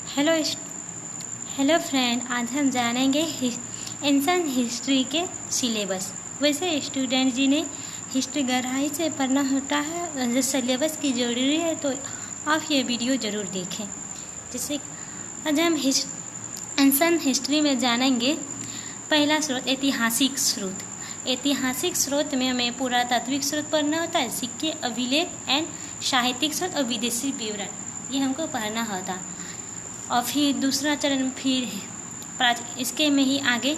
Hello hello friend, आज हम जानेंगे एंशिएंट हिस्ट्री के सिलेबस। वैसे स्टूडेंट जी ने हिस्ट्री गहराई से पढ़ना होता है और जो सिलेबस की ज़रूरी है तो आप ये वीडियो ज़रूर देखें। जैसे आज हम एंशिएंट हिस्ट्री में जानेंगे पहला स्रोत ऐतिहासिक स्रोत। ऐतिहासिक स्रोत में हमें पुरातात्विक स्रोत पढ़ना होता है, सिक्के, अभिलेख एंड साहित्यिक स्रोत और विदेशी विवरण, ये हमको पढ़ना होता है। और फिर दूसरा चरण फिर इसके में ही आगे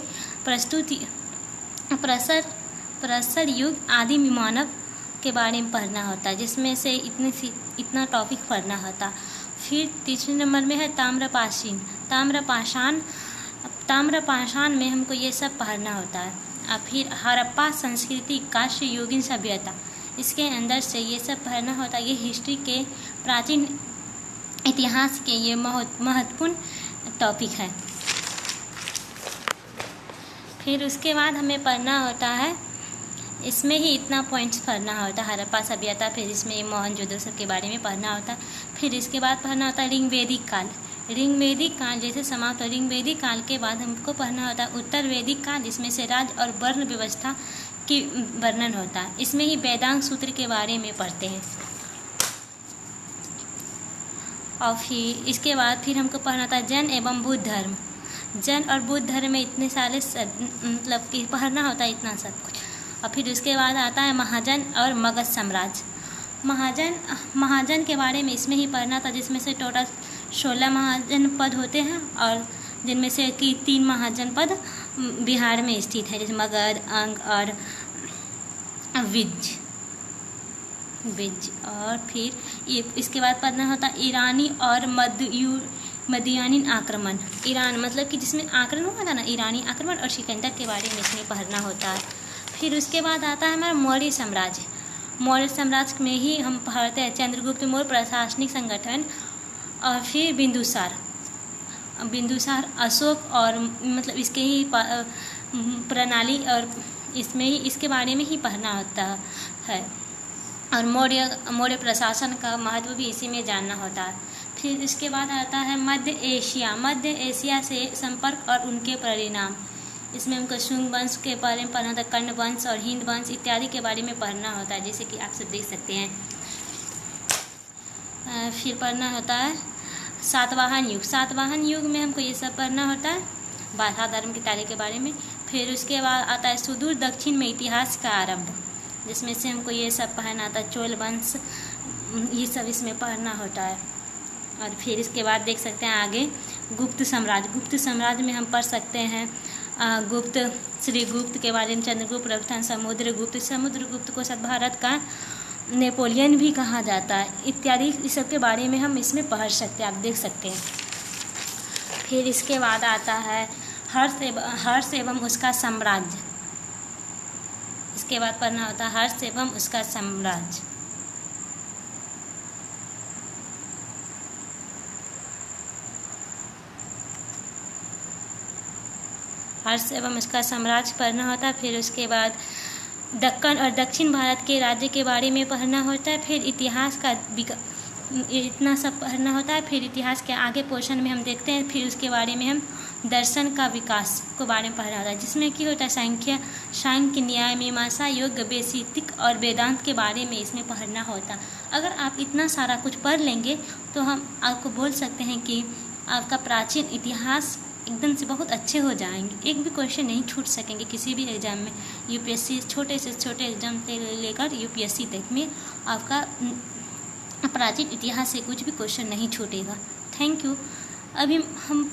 प्रसर युग आदिम मानव के बारे में पढ़ना होता है, जिसमें से इतना टॉपिक पढ़ना होता। फिर तीसरे नंबर में है ताम्रपाषाण में हमको ये सब पढ़ना होता है। और फिर हड़प्पा संस्कृति, कांस्य युगीन सभ्यता, इसके अंदर से ये सब पढ़ना होता है। ये हिस्ट्री के प्राचीन इतिहास के ये महत्वपूर्ण टॉपिक है। फिर उसके बाद हमें पढ़ना होता है, इसमें ही इतना पॉइंट्स पढ़ना होता है हड़प्पा सभ्यता, फिर इसमें मोहनजोदड़ो सब के बारे में पढ़ना होता है। फिर इसके बाद पढ़ना होता है ऋग्वेदिक काल जैसे समाप्त ऋग्वेदिक काल के बाद हमको पढ़ना होता है उत्तर वैदिक काल, इसमें से राज और वर्ण व्यवस्था की वर्णन होता है। इसमें ही वेदांग सूत्र के बारे में पढ़ते हैं। और फिर इसके बाद फिर हमको पढ़ना था जैन एवं बुद्ध धर्म। जैन और बुद्ध धर्म में इतने सारे मतलब कि पढ़ना होता है इतना सब कुछ। और फिर उसके बाद आता है महाजन और मगध साम्राज्य। महाजन के बारे में इसमें ही पढ़ना था, जिसमें से टोटल 16 महाजन पद होते हैं और जिनमें से कि 3 महाजन पद बिहार में स्थित है, जैसे मगध, अंग और विज। और फिर ये इसके बाद पढ़ना होता ईरानी और मदियानी आक्रमण। ईरान मतलब कि जिसमें आक्रमण हुआ था ना, ईरानी आक्रमण और सिकंदर के बारे में इसमें पढ़ना होता है। फिर उसके बाद आता है हमारा मौर्य साम्राज्य। मौर्य साम्राज्य में ही हम पढ़ते हैं चंद्रगुप्त मौर्य, प्रशासनिक संगठन, और फिर बिंदुसार अशोक, और मतलब इसके ही प्रणाली, और इसमें ही इसके बारे में ही पढ़ना होता है। और मौर्य प्रशासन का महत्व भी इसी में जानना होता है। फिर इसके बाद आता है मध्य एशिया से संपर्क और उनके परिणाम। इसमें हमको शुंग वंश के बारे में पढ़ना होता है, कर्ण वंश और हिंद वंश इत्यादि के बारे में पढ़ना होता है, जैसे कि आप सब देख सकते हैं। फिर पढ़ना होता है सातवाहन युग में हमको ये सब पढ़ना होता है, बारह धर्म की तारीख के बारे में। फिर उसके बाद आता है सुदूर दक्षिण में इतिहास का आरंभ, जिसमें से हमको ये सब पढ़ना आता है, चोल वंश, ये सब इसमें पढ़ना होता है। और फिर इसके बाद देख सकते हैं आगे गुप्त साम्राज्य में हम पढ़ सकते हैं श्रीगुप्त के बारे में, चंद्रगुप्त प्रथम, समुद्रगुप्त को सब भारत का नेपोलियन भी कहा जाता है, इत्यादि इस सब के बारे में हम इसमें पढ़ सकते हैं, आप देख सकते हैं। फिर इसके बाद आता है हर्ष एवं उसका साम्राज्य। इसके बाद पढ़ना होता है हर्ष एवं उसका साम्राज्य। हर्ष एवं उसका साम्राज्य पढ़ना होता है। फिर उसके बाद दक्कन और दक्षिण भारत के राज्य के बारे में पढ़ना होता है। फिर इतिहास का इतना सब पढ़ना होता है। फिर इतिहास के आगे पोर्शन में हम देखते हैं, फिर उसके बारे में हम दर्शन का विकास के बारे में पढ़ना होता है, जिसमें क्या होता है सांख्य, न्याय, मीमांसा, योग, वैशेषिक और वेदांत के बारे में इसमें पढ़ना होता है। अगर आप इतना सारा कुछ पढ़ लेंगे तो हम आपको बोल सकते हैं कि आपका प्राचीन इतिहास एकदम से बहुत अच्छे हो जाएंगे, एक भी क्वेश्चन नहीं छूट सकेंगे किसी भी एग्जाम में। यूपीएससी छोटे से छोटे एग्जाम से लेकर यूपीएससी तक में आपका प्राचीन इतिहास से कुछ भी क्वेश्चन नहीं छूटेगा। Thank you. अभी हम